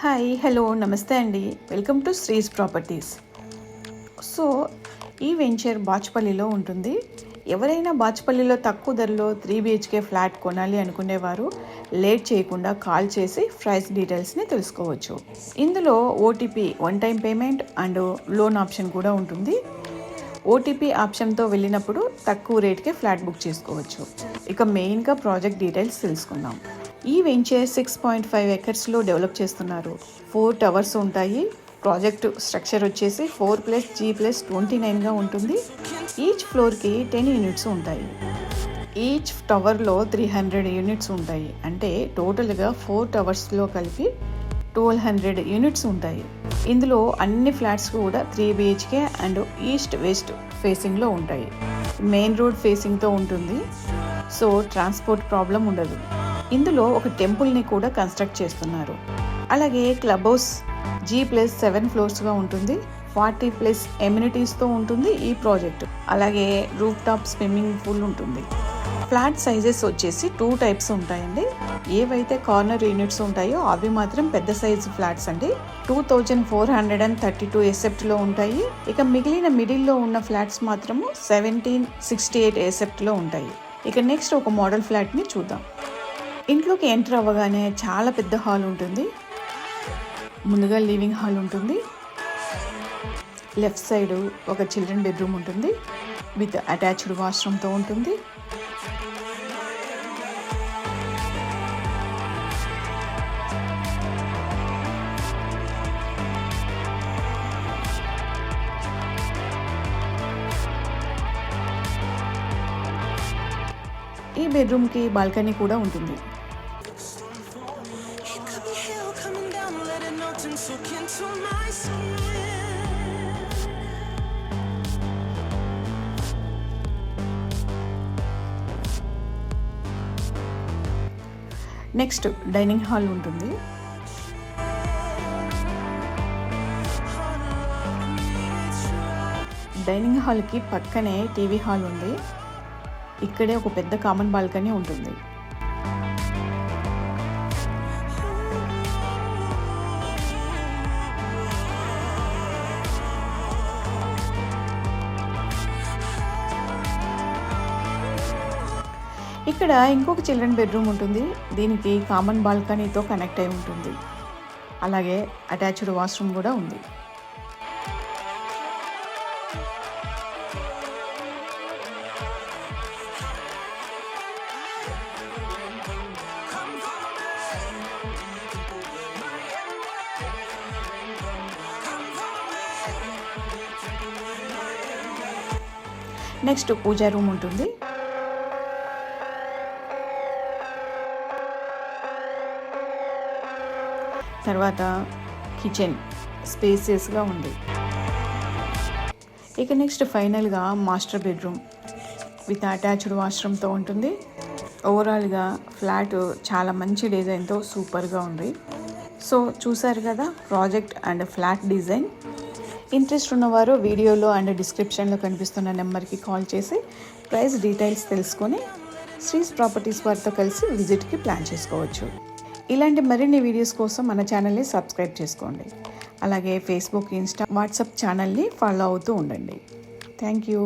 Hi hello నమస్తే అండి. Welcome to శ్రీస్ properties. So ఈ వెంచర్ బాచ్పల్లిలో ఉంటుంది. ఎవరైనా బాచ్పల్లిలో తక్కువ ధరలో 3 BHK ఫ్లాట్ కొనాలి అనుకునేవారు లేట్ చేయకుండా కాల్ చేసి ప్రైస్ డీటెయిల్స్ని తెలుసుకోవచ్చు. ఇందులో OTP one time payment and loan option కూడా ఉంటుంది. ఓటీపీ ఆప్షన్తో వెళ్ళినప్పుడు తక్కువ రేట్కే ఫ్లాట్ బుక్ చేసుకోవచ్చు. ఇక మెయిన్గా ప్రాజెక్ట్ డీటెయిల్స్ తెలుసుకుందాం. ఈ వెంచర్ 6.5 ఎకర్స్లో డెవలప్ చేస్తున్నారు. 4 టవర్స్ ఉంటాయి. ప్రాజెక్టు స్ట్రక్చర్ వచ్చేసి 4+G+29గా ఉంటుంది. ఈచ్ ఫ్లోర్కి 10 యూనిట్స్ ఉంటాయి. ఈచ్ టవర్లో 300 యూనిట్స్ ఉంటాయి. అంటే టోటల్గా 4 టవర్స్లో కలిపి 1200 యూనిట్స్ ఉంటాయి. ఇందులో అన్ని ఫ్లాట్స్ కూడా 3 BHK అండ్ ఈస్ట్ వెస్ట్ ఫేసింగ్లో ఉంటాయి. మెయిన్ రోడ్ ఫేసింగ్తో ఉంటుంది. సో ట్రాన్స్పోర్ట్ ప్రాబ్లం ఉండదు. ఇందులో ఒక టెంపుల్ని కూడా కన్స్ట్రక్ట్ చేస్తున్నారు. అలాగే క్లబ్ హౌస్ G+7 ఫ్లోర్స్గా ఉంటుంది. 40+ ఎమ్యూనిటీస్తో ఉంటుంది ఈ ప్రాజెక్టు. అలాగే రూఫ్ టాప్ స్విమ్మింగ్ పూల్ ఉంటుంది. ఫ్లాట్ సైజెస్ వచ్చేసి 2 టైప్స్ ఉంటాయండి. ఏవైతే కార్నర్ యూనిట్స్ ఉంటాయో అవి మాత్రం పెద్ద సైజు ఫ్లాట్స్ అండి. 2432 ఎసెప్ట్లో ఉంటాయి. ఇక మిగిలిన మిడిల్లో ఉన్న ఫ్లాట్స్ మాత్రము 1768 ఎసెప్ట్లో ఉంటాయి. ఇక నెక్స్ట్ ఒక మోడల్ ఫ్లాట్ని చూద్దాం. ఇంట్లోకి ఎంటర్ అవ్వగానే చాలా పెద్ద హాల్ ఉంటుంది. ముందుగా లివింగ్ హాల్ ఉంటుంది. లెఫ్ట్ సైడ్ ఒక చిల్డ్రన్ బెడ్రూమ్ ఉంటుంది విత్ అటాచ్డ్ వాష్రూమ్తో ఉంటుంది. ఈ బెడ్రూమ్కి బాల్కనీ కూడా ఉంటుంది. నెక్స్ట్ డైనింగ్ హాల్ ఉంటుంది. డైనింగ్ హాల్కి పక్కనే టీవీ హాల్ ఉంది. ఇక్కడే ఒక పెద్ద కామన్ బాల్కనీ ఉంటుంది. ఇక్కడ ఇంకొక చిల్డ్రన్ బెడ్రూమ్ ఉంటుంది. దీనికి కామన్ బాల్కనీతో కనెక్ట్ అయి ఉంటుంది. అలాగే అటాచ్డ్ వాష్రూమ్ కూడా ఉంది. నెక్స్ట్ పూజా రూమ్ ఉంటుంది. తర్వాత కిచెన్ స్పేసియస్గా ఉంది. ఇక నెక్స్ట్ ఫైనల్గా మాస్టర్ బెడ్రూమ్ విత్ అటాచ్డ్ వాష్రూమ్తో ఉంటుంది. ఓవరాల్గా ఫ్లాట్ చాలా మంచి డిజైన్తో సూపర్గా ఉంది. సో చూసారు కదా project and flat design. Interest ఉన్నవారు వీడియోలో అండ్ డిస్క్రిప్షన్లో కనిపిస్తున్న నెంబర్కి కాల్ చేసి ప్రైస్ డీటెయిల్స్ తెలుసుకొని శ్రీస్ ప్రాపర్టీస్ వారితో కలిసి విజిట్కి ప్లాన్ చేసుకోవచ్చు. ఇలాంటి మరిన్ని వీడియోస్ కోసం మన ఛానల్ని సబ్స్క్రైబ్ చేసుకోండి. అలాగే ఫేస్బుక్, ఇన్స్టా, వాట్సాప్ ఛానల్ని ఫాలో అవుతూ ఉండండి. Thank you.